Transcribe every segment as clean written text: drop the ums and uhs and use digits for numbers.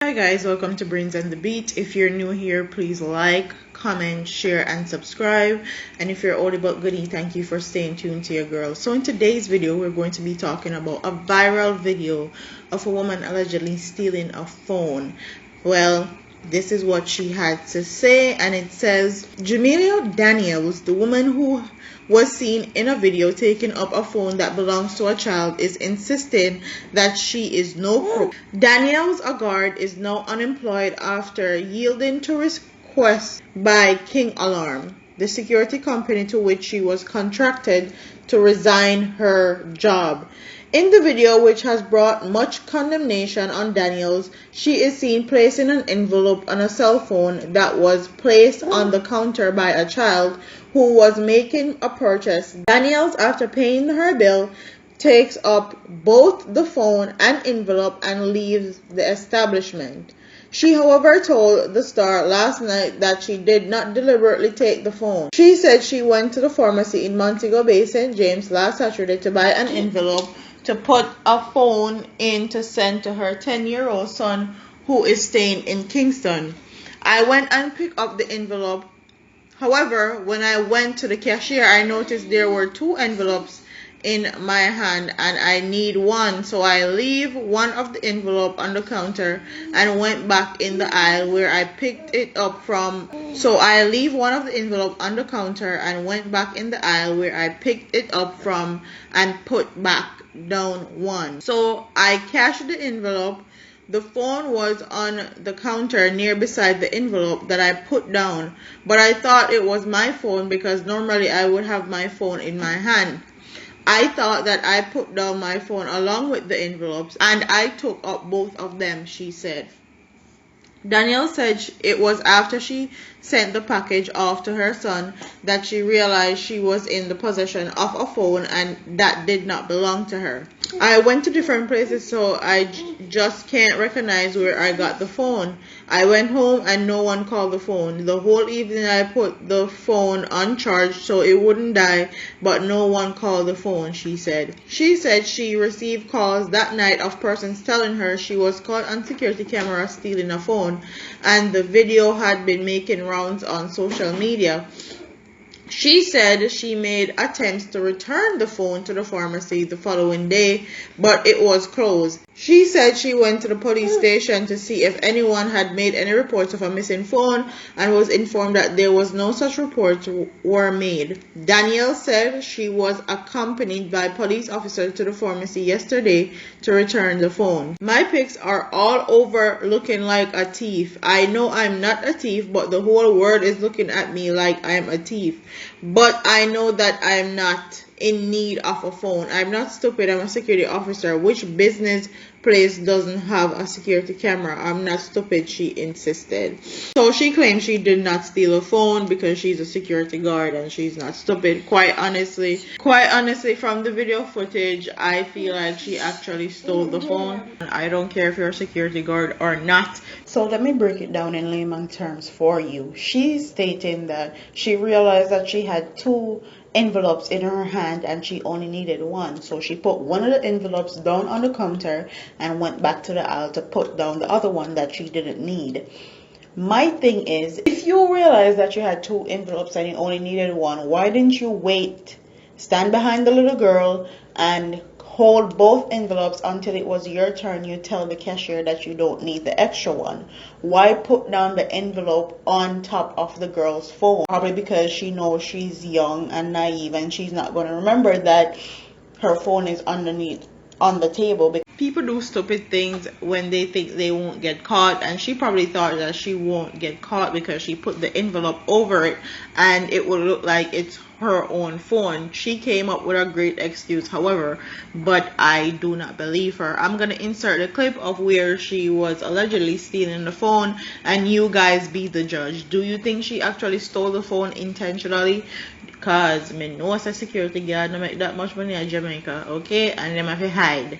Hi guys, welcome to Brains and the Beat. If you're new here, please like, comment, share, and subscribe. And if you're old but goodie, thank you for staying tuned to your girl. So in today's video, we're going to be talking about a viral video of a woman allegedly stealing a phone. Well, this is what she had to say, and it says, Jamelia Daniels, the woman who was seen in a video taking up a phone that belongs to a child, is insisting that she is no crook. Daniels, a guard, is now unemployed after yielding to requests by King Alarm, the security company to which she was contracted, to resign her job. In the video, which has brought much condemnation on Daniels, she is seen placing an envelope on a cell phone that was placed on the counter by a child who was making a purchase. Daniels, after paying her bill, takes up both the phone and envelope and leaves the establishment. She, however, told the Star last night that she did not deliberately take the phone. She said she went to the pharmacy in Montego Bay, St. James last Saturday to buy an envelope to put a phone in to send to her 10-year-old son who is staying in Kingston. I went and picked up the envelope. However, when I went to the cashier, I noticed there were two envelopes in my hand and I need one, so I leave one of the envelope on the counter and went back in the aisle where I picked it up from. So I leave one of the envelope on the counter and went back in the aisle where I picked it up from and put back down one. So I cashed the envelope. The phone was on the counter near beside the envelope that I put down, but I thought it was my phone because normally I would have my phone in my hand. I thought that I put down my phone along with the envelopes and I took up both of them, she said. Danielle said it was after she sent the package off to her son that she realized she was in the possession of a phone and that did not belong to her. I went to different places, so I just can't recognize where I got the phone. I went home and no one called the phone. The whole evening I put the phone on charge so it wouldn't die, but no one called the phone, she said. She said she received calls that night of persons telling her she was caught on security camera stealing a phone, and the video had been making rounds on social media. She said she made attempts to return the phone to the pharmacy the following day, but it was closed. She said she went to the police station to see if anyone had made any reports of a missing phone and was informed that there was no such reports were made. Danielle said she was accompanied by police officers to the pharmacy yesterday to return the phone. My pics are all over looking like a thief. I know I'm not a thief, but the whole world is looking at me like I'm a thief. But I know that I'm not in need of a phone. I'm not stupid. I'm a security officer. Which business place doesn't have a security camera? I'm not stupid, she insisted. So she claims she did not steal a phone because she's a security guard and she's not stupid. Quite honestly, from the video footage, I feel like she actually stole the phone. I don't care if you're a security guard or not. So let me break it down in layman terms for you. She's stating that she realized that she had two envelopes in her hand and she only needed one, so she put one of the envelopes down on the counter and went back to the aisle to put down the other one that she didn't need. My thing is, if you realize that you had two envelopes and you only needed one, why didn't you wait, stand behind the little girl and hold both envelopes until it was your turn? You tell the cashier that you don't need the extra one. Why put down the envelope on top of the girl's phone? Probably because she knows she's young and naive and she's not going to remember that her phone is underneath on the table. People do stupid things when they think they won't get caught, and she probably thought that she won't get caught because she put the envelope over it and it would look like it's her own phone. She came up with a great excuse, however, but I do not believe her. I'm gonna insert a clip of where she was allegedly stealing the phone and you guys be the judge. Do you think she actually stole the phone intentionally? Cause me know as a security guard no make that much money in Jamaica, okay, and them have to hide.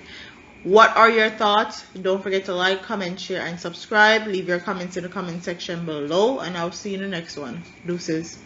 What are your thoughts? Don't forget to like, comment, share, and subscribe. Leave your comments in the comment section below, and I'll see you in the next one. Deuces.